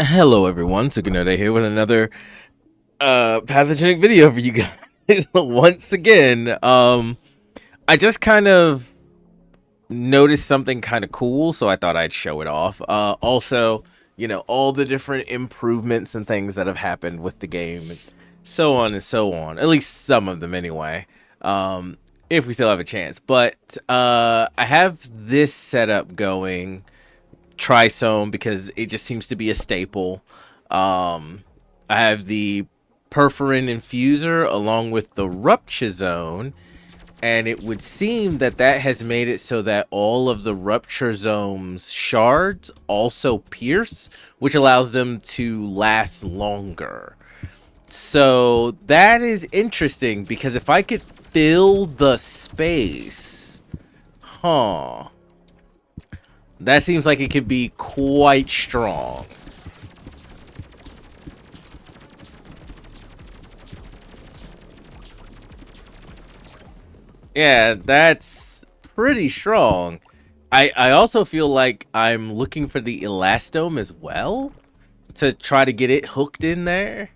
Hello everyone, Sukunode here with another pathogenic video for you guys. Once again, I just kind of noticed something kind of cool, so I thought I'd show it off. Also, all the different improvements and things that have happened with the game, and so on and so on. At least some of them anyway. If we still have a chance. But I have this setup going, Trisome, because it just seems to be a staple. I have the Perforin Infuser along with the Ruptusome, and it would seem that that has made it so that all of the Ruptusome's shards also pierce, which allows them to last longer. So that is interesting, because if I could fill the space, that seems like it could be quite strong. Yeah, that's pretty strong. I also feel like I'm looking for the elastome as well to try to get it hooked in there.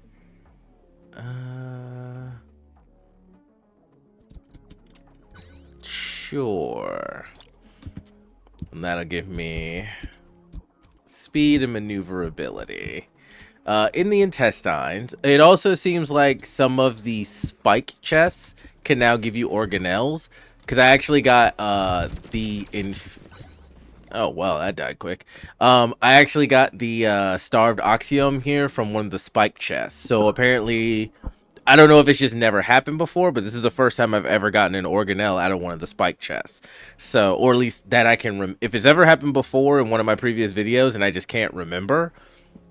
Sure. And that'll give me speed and maneuverability. In the intestines, it also seems like some of the spike chests can now give you organelles. Because I actually got oh well, that died quick. I actually got the starved oxium here from one of the spike chests. So apparently, I don't know if it's just never happened before, but this is the first time I've ever gotten an organelle out of one of the spike chests. So, or at least that I can if it's ever happened before in one of my previous videos and I just can't remember,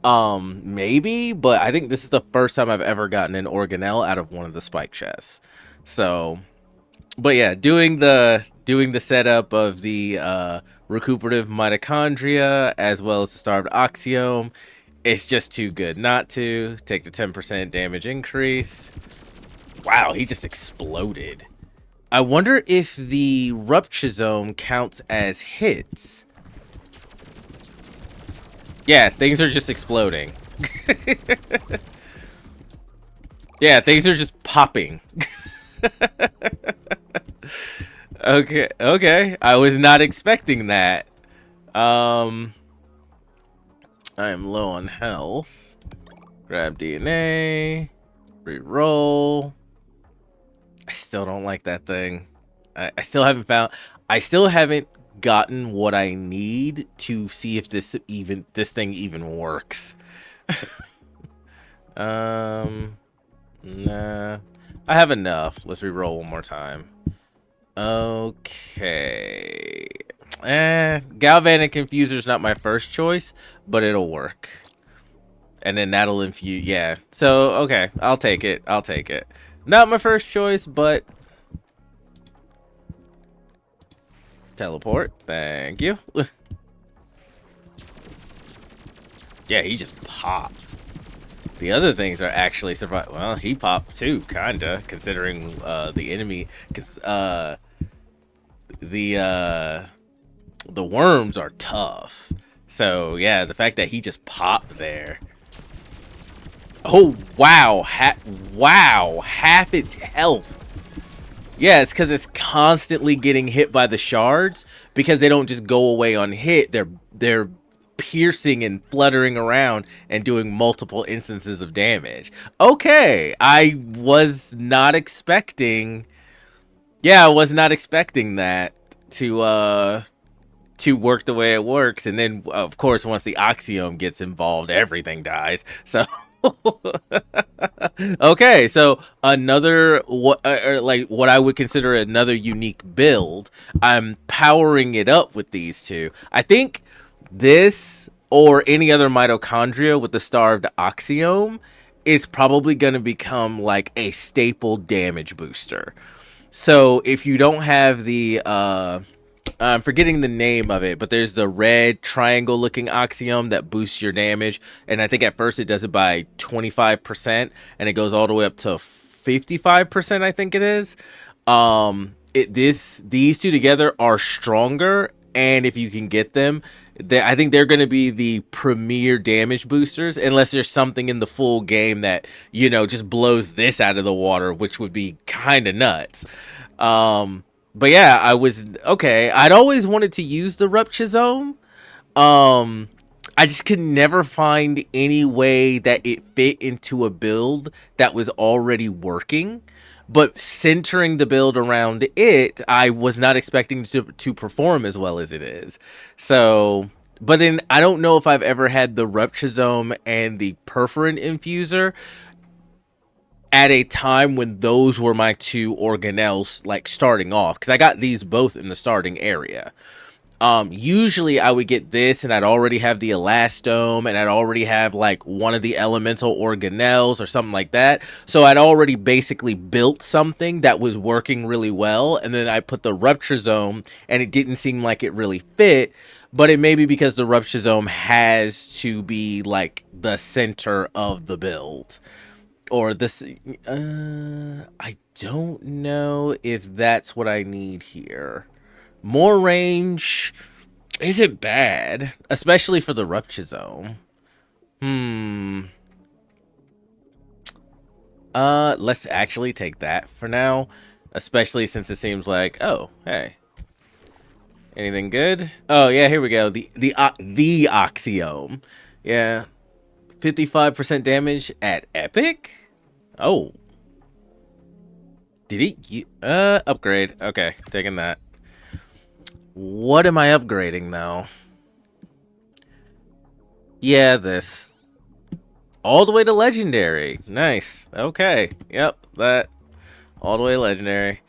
maybe, but I think this is the first time I've ever gotten an organelle out of one of the spike chests. So, but yeah, doing the setup of the recuperative mitochondria as well as the starved oxiome, it's just too good not to take the 10% damage increase. Wow, he just exploded. I wonder if the Ruptusome counts as hits. Yeah, things are just exploding. Yeah, things are just popping. Okay. I was not expecting that. I am low on health. Grab DNA. Reroll. I still don't like that thing. I still haven't gotten what I need to see if this thing even works. Nah. I have enough. Let's reroll one more time. Okay. Galvanic Infuser is not my first choice, but it'll work. And then that'll infuse. Yeah. So, okay. I'll take it. Not my first choice, but teleport. Thank you. Yeah, he just popped. The other things are actually survive. Well, he popped too, kinda, considering the enemy, because the worms are tough. So yeah, the fact that he just popped there. Oh wow, half its health. Yeah, it's because it's constantly getting hit by the shards, because they don't just go away on hit. They're piercing and fluttering around and doing multiple instances of damage. Okay, I was not expecting. Yeah, I was not expecting that to work the way it works. And then of course, once the oxiome gets involved, everything dies. So okay, so another what I would consider another unique build. I'm powering it up with these two. I think this or any other mitochondria with the starved oxiome is probably going to become like a staple damage booster. So if you don't have the I'm forgetting the name of it, but there's the red triangle looking oxiome that boosts your damage, and I think at first it does it by 25% and it goes all the way up to 55%, I think it is. These two together are stronger and if you can get them, I think they're going to be the premier damage boosters, unless there's something in the full game that, you know, just blows this out of the water, which would be kind of nuts. But yeah, I was okay. I'd always wanted to use the Ruptusome. Um, I just could never find any way that it fit into a build that was already working. But centering the build around it, I was not expecting to perform as well as it is. So, but then I don't know if I've ever had the Ruptusome and the Perforant Infuser at a time when those were my two organelles, like starting off, because I got these both in the starting area. Usually I would get this and I'd already have the Elastome and I'd already have like one of the elemental organelles or something like that. So I'd already basically built something that was working really well. And then I put the Ruptusome and it didn't seem like it really fit, but it may be because the Ruptusome has to be like the center of the build. Or this, I don't know if that's what I need here. More range isn't bad, especially for the Ruptusome. Let's actually take that for now, especially since it seems like, oh, hey. Anything good? Oh, yeah, here we go. The Oxiome. Yeah. 55% damage at epic? Oh. Did he upgrade? Okay, taking that. What am I upgrading, though? Yeah, this. All the way to legendary. Nice. Okay. Yep, that. All the way legendary.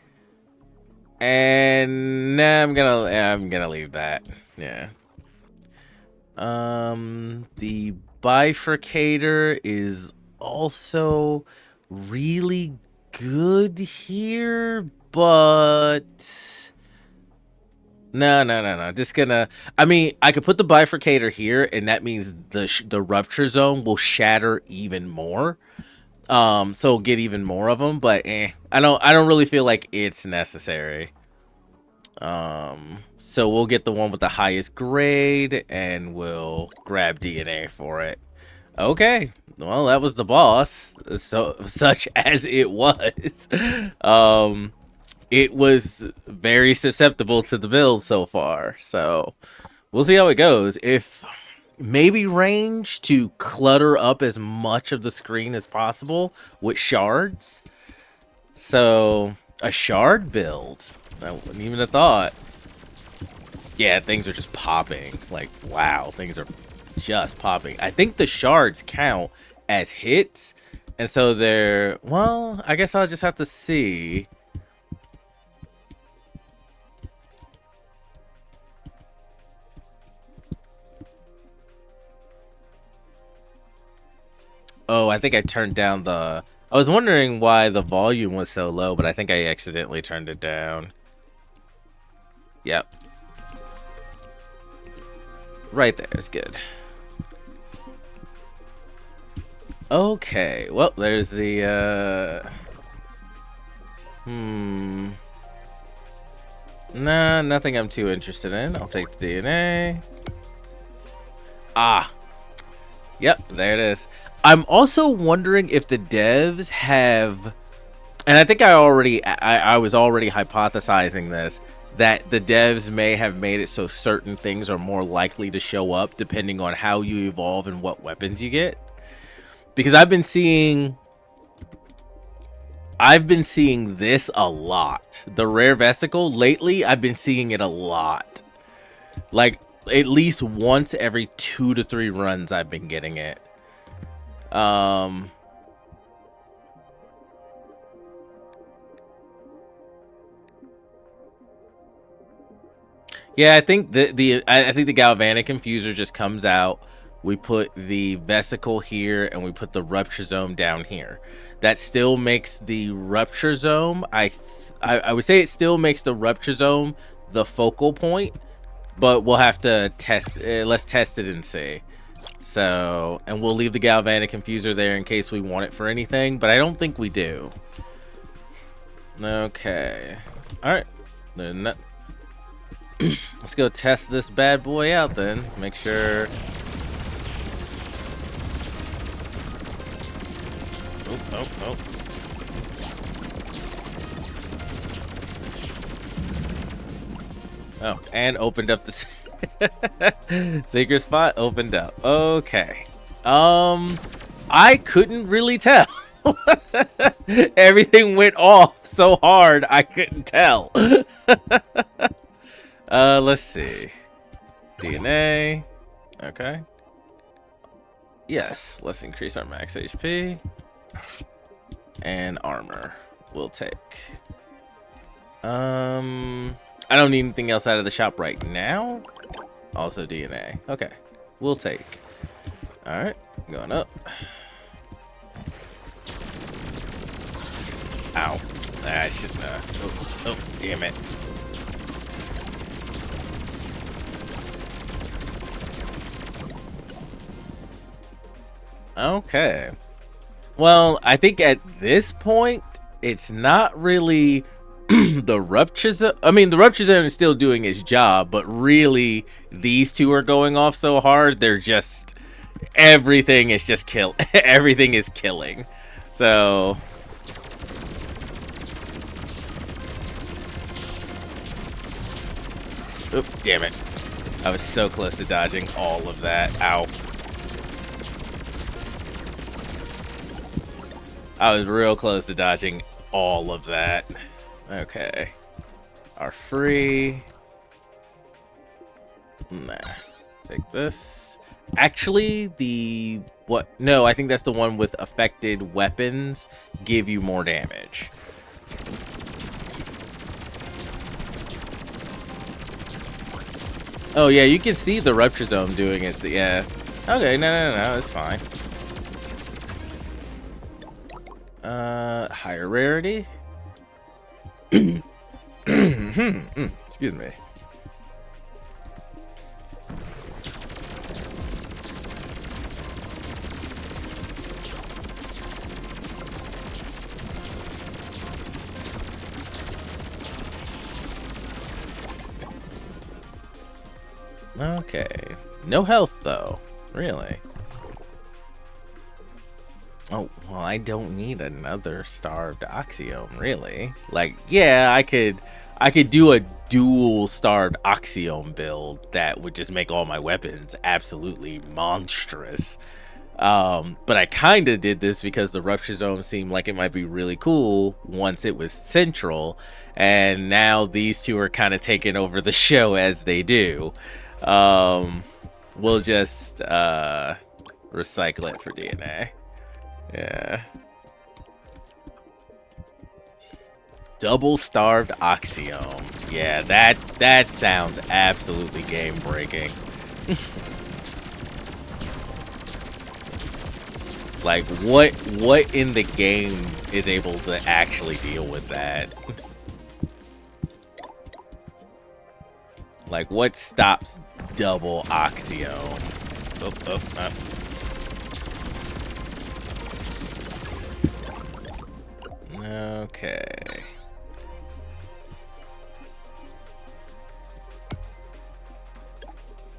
And nah, I'm gonna leave that. Yeah. The bifurcator is also really good here, but no. Just gonna. I mean, I could put the bifurcator here, and that means the Ruptusome will shatter even more. So we'll get even more of them. But I don't really feel like it's necessary. So we'll get the one with the highest grade, and we'll grab DNA for it. Okay. Well, that was the boss. So such as it was. It was very susceptible to the build so far, so we'll see how it goes. If maybe range to clutter up as much of the screen as possible with shards. So a shard build, I wouldn't even have thought. Yeah, things are just popping. Like, wow, things are just popping. I think the shards count as hits, and so they're, well, I guess I'll just have to see. Oh, I think I turned down the... I was wondering why the volume was so low, but I think I accidentally turned it down. Yep. Right there is good. Okay, well, there's the, Nah, nothing I'm too interested in. I'll take the DNA. Ah. Yep, there it is. I'm also wondering if the devs have, and I think I was already hypothesizing this, that the devs may have made it so certain things are more likely to show up depending on how you evolve and what weapons you get. Because I've been seeing this a lot. The rare vesicle lately, I've been seeing it a lot. Like at least once every 2 to 3 runs I've been getting it. Yeah, I think I think the galvanic infuser just comes out. We put the vesicle here, and we put the Ruptusome down here. That still makes the Ruptusome. I would say it still makes the Ruptusome the focal point, but we'll have to test. Let's test it and see. So, and we'll leave the galvanic infuser there in case we want it for anything, but I don't think we do. Okay. All right. Let's go test this bad boy out then. Make sure. Oh. Oh, and opened up the secret spot. Opened up. Okay. I couldn't really tell. Everything went off so hard I couldn't tell. Let's see. DNA. Okay. Yes, let's increase our max HP. And armor. We'll take. I don't need anything else out of the shop right now. Also DNA. Okay. We'll take. Alright. Going up. Ow. I shouldn't oh, damn it. Okay. Well, I think at this point, it's not really the Ruptusome. I mean, the Ruptusome is still doing its job, but really, these two are going off so hard, they're just... Everything is just everything is killing. So... Oop, damn it. I was so close to dodging all of that. Ow. I was real close to dodging all of that. Okay. Are free. Nah. Take this. Actually, the... What? No, I think that's the one with affected weapons give you more damage. Oh, yeah, you can see the Ruptusome doing it. Yeah. Okay, no, it's fine. Higher rarity. Excuse me. Okay. No health, though. Really? Oh, well, I don't need another starved Oxyome, really. Like, yeah, I could do a dual starved Oxyome build that would just make all my weapons absolutely monstrous. But I kind of did this because the Ruptusome seemed like it might be really cool once it was central, and now these two are kind of taking over the show as they do. We'll just recycle it for DNA. Yeah. Double starved Oxyome. Yeah, that sounds absolutely game breaking. Like what in the game is able to actually deal with that? Like what stops double Oxyome? Okay.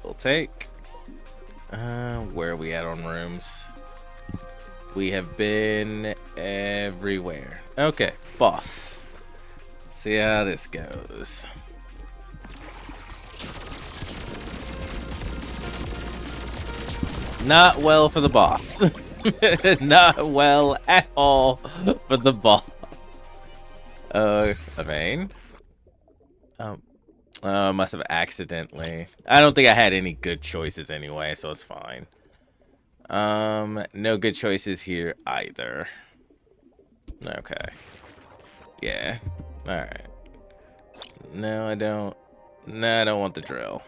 We'll take. Where are we at on rooms? We have been everywhere. Okay, boss. See how this goes. Not well for the boss. Not well at all for the boss. Evane. Must have accidentally. I don't think I had any good choices anyway, so it's fine. No good choices here either. Okay. Yeah. Alright. No, I don't. No, I don't want the drill.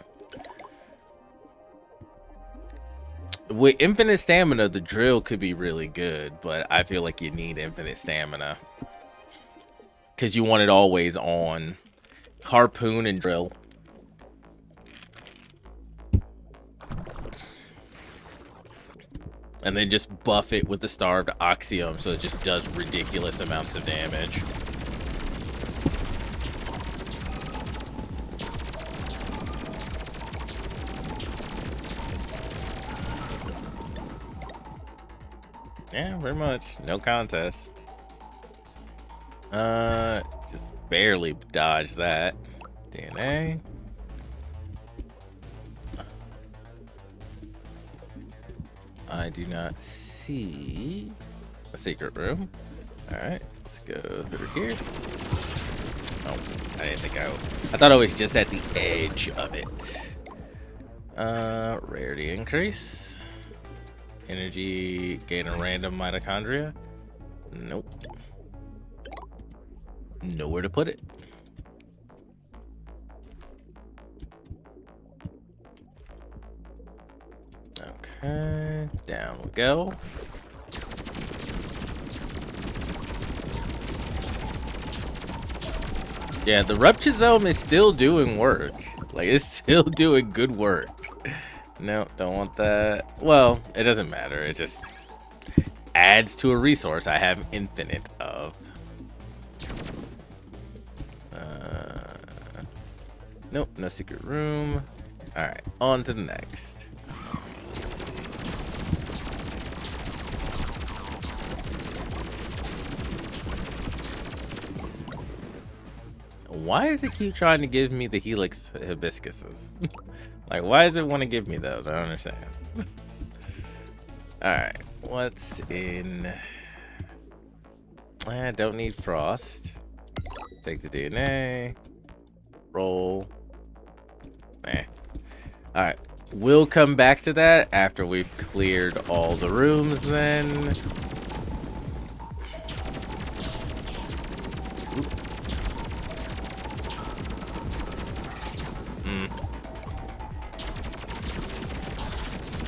With infinite stamina, the drill could be really good, but I feel like you need infinite stamina. Because you want it always on. Harpoon and drill. And then just buff it with the starved Oxyome so it just does ridiculous amounts of damage. Yeah, very much. No contest. Just barely dodged that. DNA. I do not see a secret room. Alright, let's go through here. Oh, I didn't think I thought I was just at the edge of it. Rarity increase. Energy, gain a random mitochondria. Nope. Nowhere to put it. Okay, down we go. Yeah, the Ruptusome is still doing work. Like, it's still doing good work. No, don't want that. Well, it doesn't matter. It just adds to a resource I have infinite of. Nope, no secret room. Alright, on to the next. Why does it keep trying to give me the Helix hibiscuses? Like, why does it want to give me those? I don't understand. Alright, what's in... I don't need frost. Take the DNA. Roll. Alright, we'll come back to that after we've cleared all the rooms then.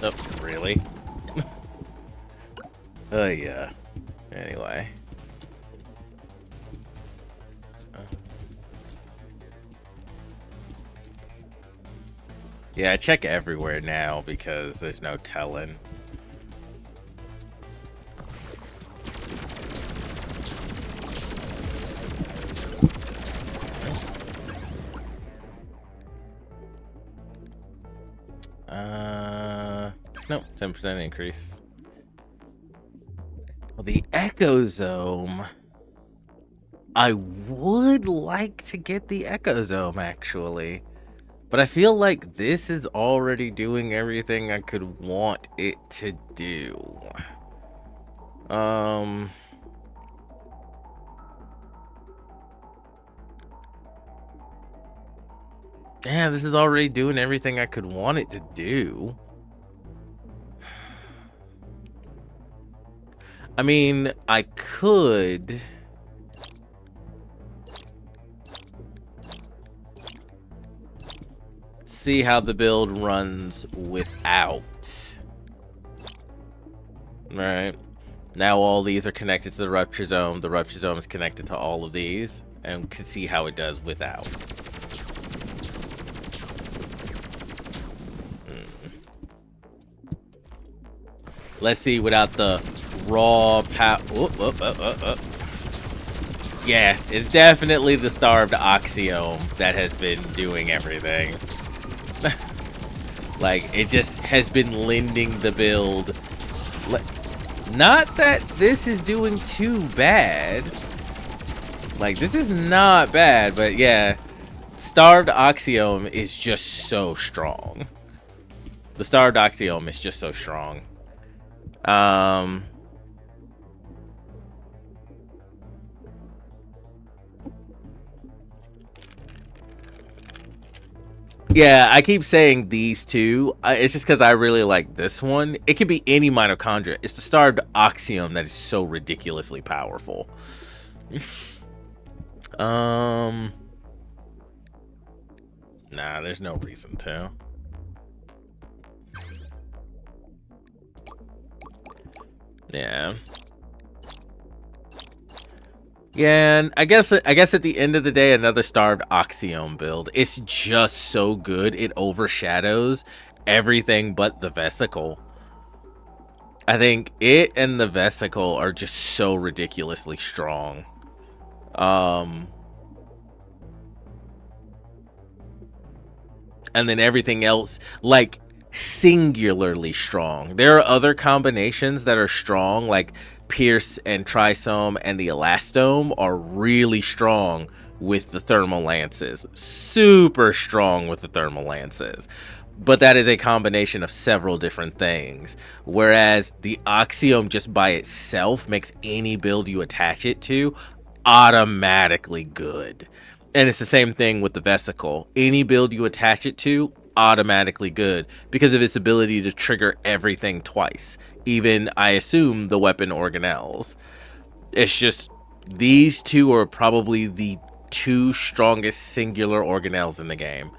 Oh, really? Oh, yeah. Anyway. Yeah, I check everywhere now because there's no telling. Nope, 10% increase. Well, the Ecosome. I would like to get the Ecosome, actually. But I feel like this is already doing everything I could want it to do. Yeah, this is already doing everything I could want it to do. I mean, I could... see how the build runs without. Alright. Now all these are connected to the Ruptusome. The Ruptusome is connected to all of these. And we can see how it does without. Let's see without the raw power. Yeah, it's definitely the starved Oxiome that has been doing everything. Like, it just has been lending the build. Not that this is doing too bad. Like, this is not bad, but yeah. Starved Oxiome is just so strong. The Starved Oxiome is just so strong. Yeah, I keep saying these two. It's just because I really like this one. It could be any mitochondria. It's the Starved Oxiome that is so ridiculously powerful. Nah, there's no reason to. Yeah. Yeah, and I guess at the end of the day, another Starved Oxiome build. It's just so good. It overshadows everything but the vesicle. I think it and the vesicle are just so ridiculously strong. And then everything else, like singularly strong. There are other combinations that are strong, like Pierce and Trisome and the Elastome are really strong with the Thermal Lances. Super strong with the Thermal Lances. But that is a combination of several different things. Whereas the Oxyome just by itself makes any build you attach it to automatically good. And it's the same thing with the Vesicle. Any build you attach it to, automatically good because of its ability to trigger everything twice. Even, I assume, the weapon organelles. It's just, these two are probably the two strongest singular organelles in the game.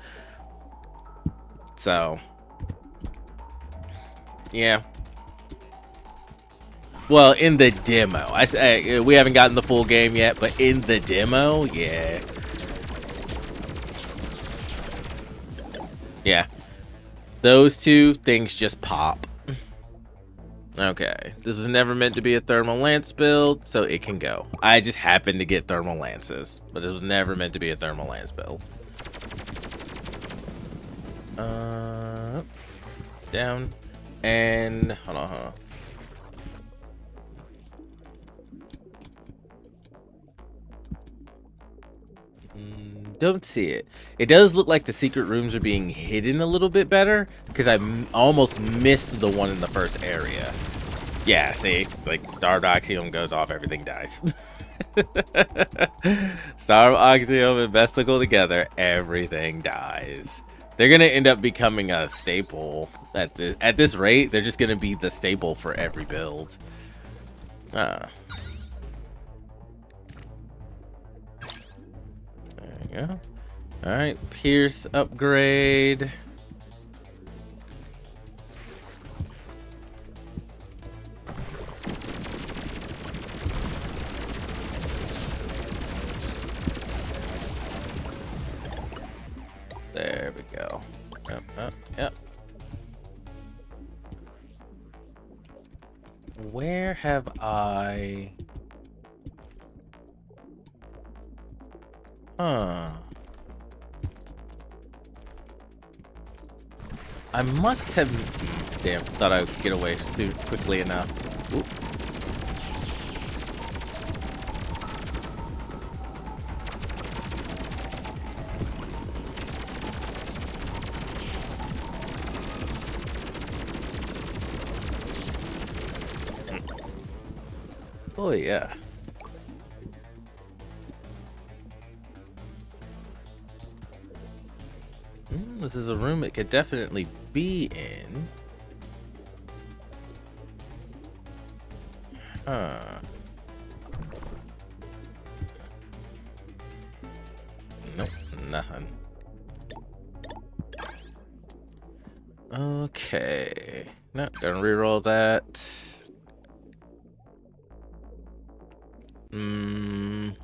So, yeah. Well, in the demo. We haven't gotten the full game yet, but in the demo, yeah. Yeah. Those two things just pop. Okay. This was never meant to be a Thermal Lance build, so it can go. I just happened to get Thermal Lances, but it was never meant to be a Thermal Lance build. Down. And... Hold on. Don't see it. It does look like the secret rooms are being hidden a little bit better because I almost missed the one in the first area. Yeah, see? Like, Starved Oxyome goes off, everything dies. Starved Oxyome and Vesicle together, everything dies. They're going to end up becoming a staple. At this rate, they're just going to be the staple for every build. There you go. Alright, Pierce upgrade. There we go. Yep. Where have I... I must have... Damn, thought I would get away soon, quickly enough. Oop. Oh, yeah. This is a room it could definitely be in. Nope, nothing. Okay. No, gonna reroll that.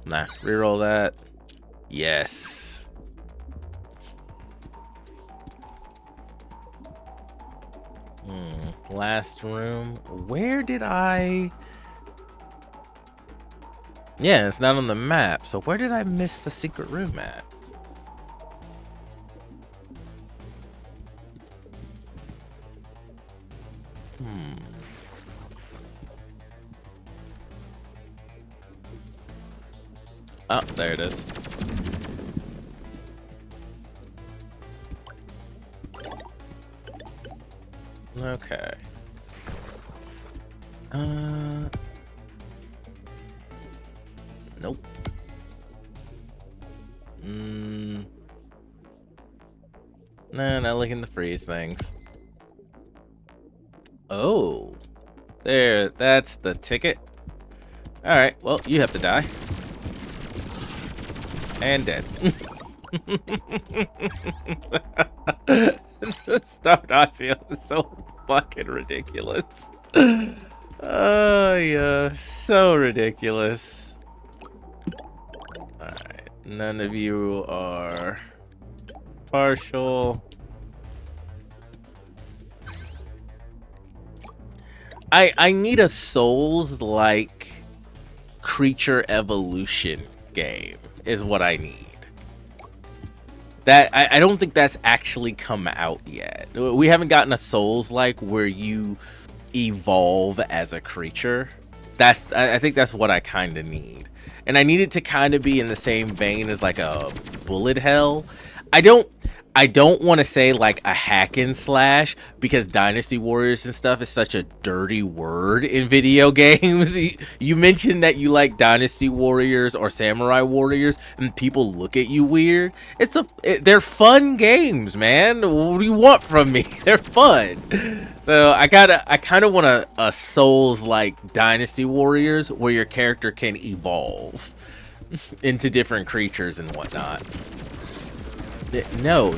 Nah, reroll that. Yes. Last room. Where did I... Yeah, it's not on the map. So where did I miss the secret room at? Oh, there it is. Okay. Nope. No, not looking to freeze things. Oh. There, that's the ticket. Alright, well, you have to die. And dead. The Starved Oxyome is so fucking ridiculous. Oh, yeah. So ridiculous. Alright. None of you are partial. I need a Souls-like creature evolution game is what I need. That I don't think that's actually come out yet. We haven't gotten a Souls-like where you evolve as a creature. I think that's what I kind of need. And I need it to kind of be in the same vein as like a bullet hell. I don't want to say like a hack and slash, because Dynasty Warriors and stuff is such a dirty word in video games. You mentioned that you like Dynasty Warriors or Samurai Warriors and people look at you weird. They're fun games, man. What do you want from me? They're fun. So I kind of want a Souls like Dynasty Warriors where your character can evolve into different creatures and whatnot. No,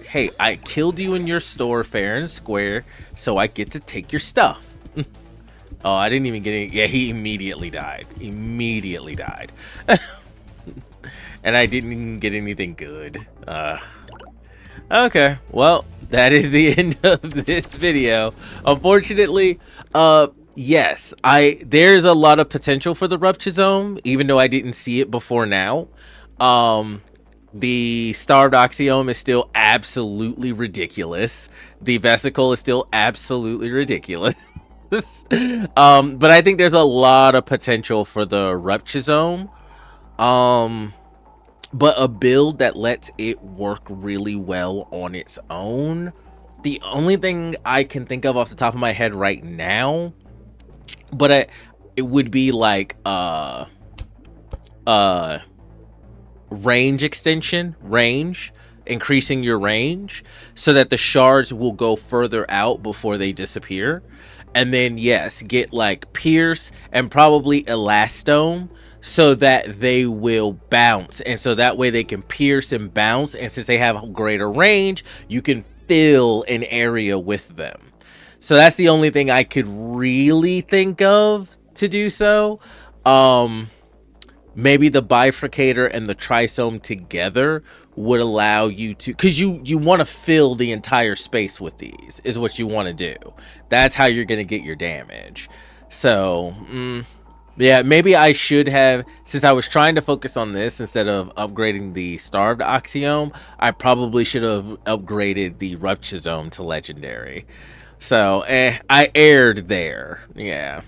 hey, I killed you in your store fair and square, so I get to take your stuff. Oh, I didn't even get any. Yeah, he immediately died. Immediately died. And I didn't even get anything good. Okay, well, that is the end of this video. Unfortunately, yes, there's a lot of potential for the Ruptusome, even though I didn't see it before now. The Starved Oxyome is still absolutely ridiculous. The Vesicle is still absolutely ridiculous. But I think there's a lot of potential for the Ruptusome. But a build that lets it work really well on its own. The only thing I can think of off the top of my head right now, but it would be like range extension, increasing your range so that the shards will go further out before they disappear. And then yes, get like Pierce and probably Elastome so that they will bounce, and so that way they can pierce and bounce, and since they have greater range, you can fill an area with them. So that's the only thing I could really think of to do so. Maybe the Bifurcator and the Trisome together would allow you to, because you want to fill the entire space with these, is what you want to do. That's how you're going to get your damage. So, yeah, maybe I should have, since I was trying to focus on this instead of upgrading the Starved Oxyome, I probably should have upgraded the Ruptusome to Legendary. So, I erred there. Yeah.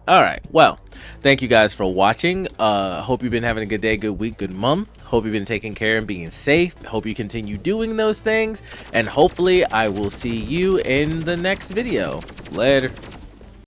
Alright, well, thank you guys for watching. Hope you've been having a good day, good week, good month. Hope you've been taking care and being safe. Hope you continue doing those things. And hopefully I will see you in the next video. Later.